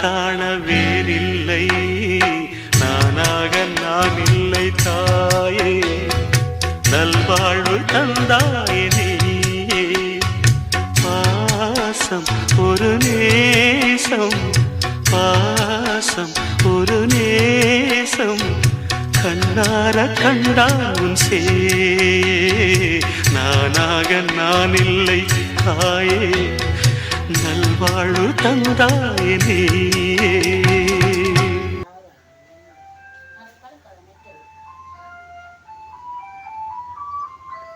காண வேறில்லை, நானாக நான் இல்லை தாயே. நல்வாழ்வு தந்தாயே நீயே. பாசம் ஒரு நேசம், பாசம் ஒரு நேசம், கண்ணார கண்டான் சே. நானாக நான் இல்லை தாயே, நல்வாழ்வு தந்தாயே நீயே.